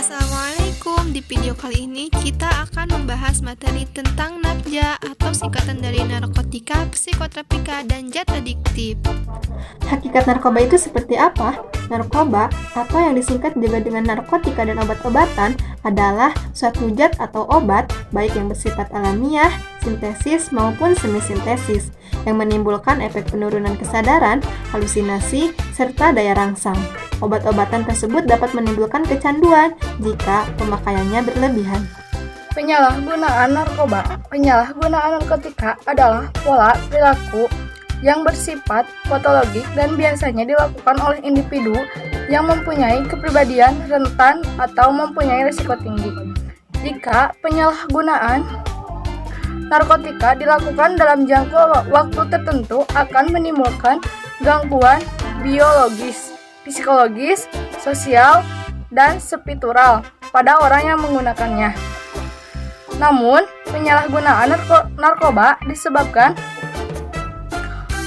Assalamualaikum. Di video kali ini kita akan membahas materi tentang NAPJA atau singkatan dari narkotika, psikotropika, dan zat adiktif. Hakikat narkoba itu seperti apa? Narkoba, atau yang disingkat juga dengan narkotika dan obat-obatan, adalah suatu zat atau obat, baik yang bersifat alamiah, sintesis maupun semisintesis, yang menimbulkan efek penurunan kesadaran, halusinasi, serta daya rangsang. Obat-obatan tersebut dapat menimbulkan kecanduan jika pemakaiannya berlebihan. Penyalahgunaan narkoba. Penyalahgunaan narkotika adalah pola perilaku yang bersifat patologik dan biasanya dilakukan oleh individu yang mempunyai kepribadian rentan atau mempunyai risiko tinggi. Jika penyalahgunaan narkotika dilakukan dalam jangka waktu tertentu akan menimbulkan gangguan biologis, psikologis, sosial, dan spiritual pada orang yang menggunakannya. Namun, penyalahgunaan narkoba disebabkan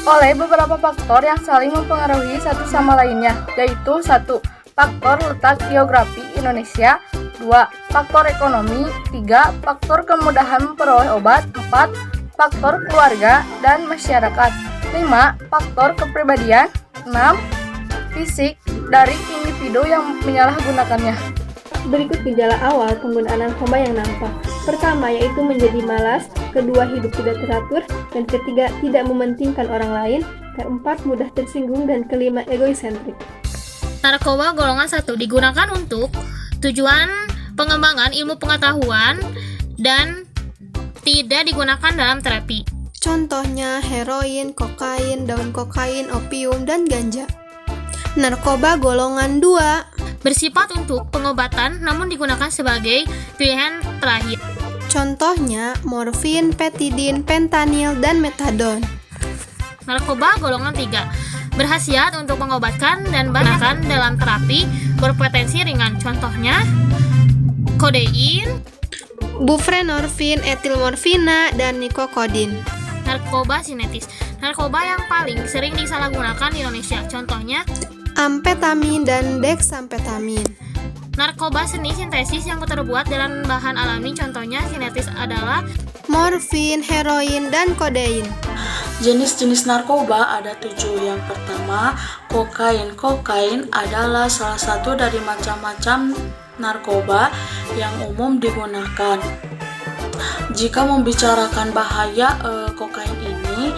oleh beberapa faktor yang saling mempengaruhi satu sama lainnya, yaitu 1. Faktor letak geografi Indonesia, 2. Faktor ekonomi, 3. Faktor kemudahan memperoleh obat, 4. Faktor keluarga dan masyarakat, 5. Faktor kepribadian, 6. Fisik dari individu yang menyalahgunakannya. Berikut gejala awal penggunaan narkoba yang nampak. Pertama, yaitu menjadi malas. Kedua, hidup tidak teratur. Dan ketiga, tidak mementingkan orang lain. Keempat, mudah tersinggung. Dan kelima, egoisentrik. Narkoba golongan 1 digunakan untuk tujuan pengembangan ilmu pengetahuan dan tidak digunakan dalam terapi. Contohnya heroin, kokain, daun kokain, opium, dan ganja. Narkoba golongan 2 Bersifat untuk pengobatan namun digunakan sebagai pilihan terakhir. Contohnya morfin, petidin, fentanyl, dan metadon. Narkoba golongan 3 berkhasiat untuk mengobatkan dan bahkan dalam terapi berpotensi ringan. Contohnya kodein, Buprenorfin, etilmorfina, dan nikokodin. narkoba sinetis. Narkoba yang paling sering disalahgunakan di Indonesia. Contohnya Amfetamin dan dexamfetamin. narkoba seni sintesis yang terbuat dengan bahan alami. Contohnya sinetis adalah Morfin, heroin, dan kodein. Jenis-jenis narkoba ada 7. Yang pertama, kokain. Kokain adalah salah satu dari macam-macam narkoba yang umum digunakan. Jika membicarakan bahaya, kokain ini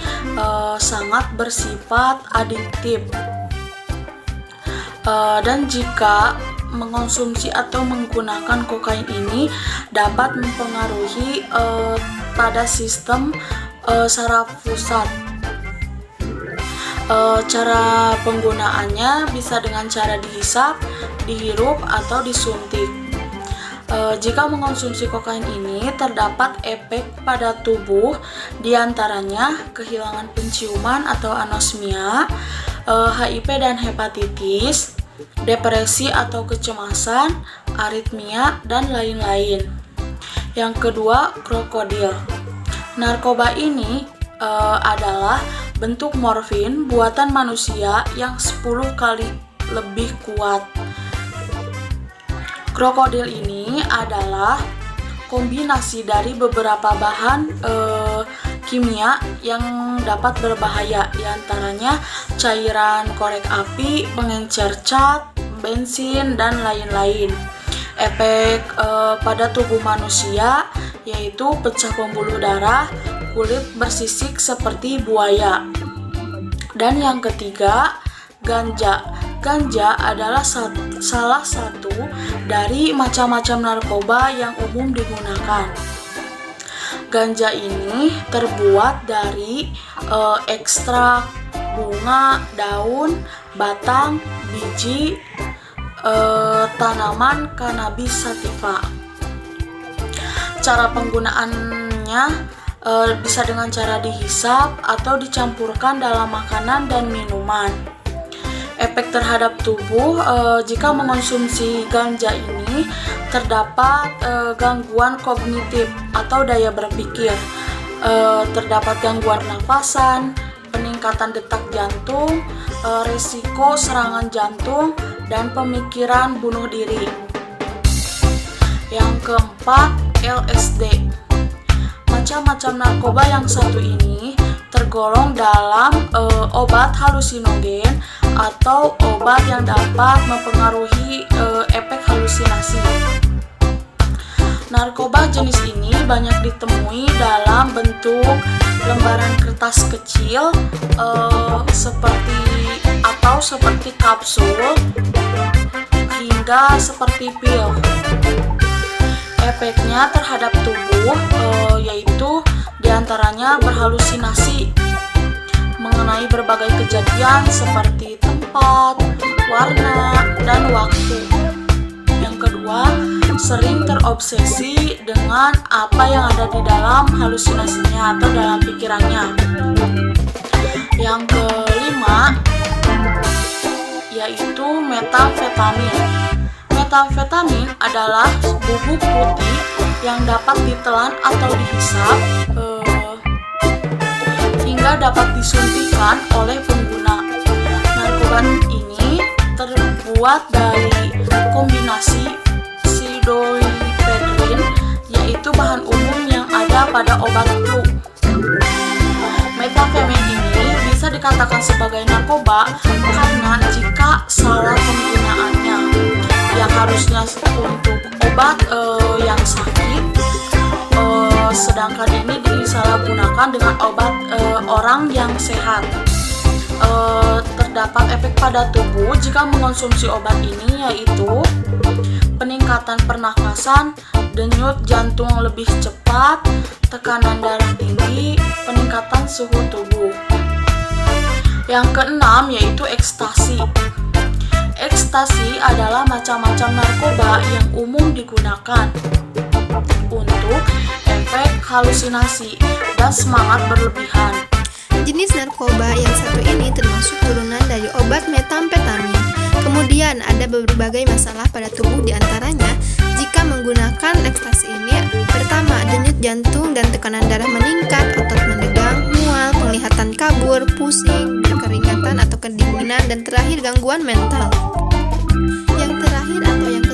sangat bersifat adiktif. Dan jika mengonsumsi atau menggunakan kokain ini dapat mempengaruhi pada sistem saraf pusat. Cara penggunaannya bisa dengan cara dihisap, dihirup, atau disuntik. Jika mengonsumsi kokain ini terdapat efek pada tubuh, diantaranya kehilangan penciuman atau anosmia, HIV dan hepatitis, depresi atau kecemasan, aritmia, dan lain-lain. Yang kedua, krokodil. Narkoba ini adalah bentuk morfin buatan manusia yang 10 kali lebih kuat. Krokodil ini adalah kombinasi dari beberapa bahan kimia yang dapat berbahaya, diantaranya cairan korek api, pengencer cat, bensin, dan lain-lain. Efek pada tubuh manusia yaitu pecah pembuluh darah, kulit bersisik seperti buaya. Dan yang ketiga, ganja. Ganja adalah salah satu dari macam-macam narkoba yang umum digunakan. Ganja ini terbuat dari ekstrak bunga, daun, batang, biji tanaman cannabis sativa. Cara penggunaannya bisa dengan cara dihisap atau dicampurkan dalam makanan dan minuman. Efek terhadap tubuh, jika mengonsumsi ganja ini terdapat gangguan kognitif atau daya berpikir, terdapat gangguan pernafasan, peningkatan detak jantung, risiko serangan jantung, dan pemikiran bunuh diri. Yang keempat, LSD. Macam-macam narkoba yang satu ini tergolong dalam obat halusinogen atau obat yang dapat mempengaruhi efek halusinasi. Narkoba jenis ini banyak ditemui dalam bentuk lembaran kertas kecil seperti kapsul hingga seperti pil. Efeknya terhadap tubuh yaitu diantaranya berhalusinasi mengenai berbagai kejadian seperti tempat, warna, dan waktu. Yang kedua, sering terobsesi dengan apa yang ada di dalam halusinasinya atau dalam pikirannya. Yang kelima, yaitu metamfetamin. Metamfetamin adalah bubuk putih yang dapat ditelan atau dihisap hingga dapat disuntikan oleh pengguna. Narkoba ini terbuat dari kombinasi pseudoephedrine, yaitu bahan umum yang ada pada obat flu. Metamfetamin ini bisa dikatakan sebagai narkoba karena jika salah penggunaannya, yang harusnya untuk obat yang sakit, sedangkan ini disalahgunakan dengan obat orang yang sehat. Terdapat efek pada tubuh jika mengonsumsi obat ini, yaitu peningkatan pernafasan, denyut jantung lebih cepat, tekanan darah tinggi, peningkatan suhu tubuh. Yang keenam yaitu ekstasi. Ekstasi adalah macam-macam narkoba yang umum digunakan untuk efek halusinasi dan semangat berlebihan. Jenis narkoba yang satu ini termasuk turunan dari obat metamfetamin. Kemudian ada berbagai masalah pada tubuh, diantaranya jika menggunakan ekstasi ini. Pertama, denyut jantung dan tekanan darah meningkat, otot menegang, mual, penglihatan kabur, pusing, berkeringatan atau kedinginan, dan terakhir gangguan mental. Yang terakhir atau yang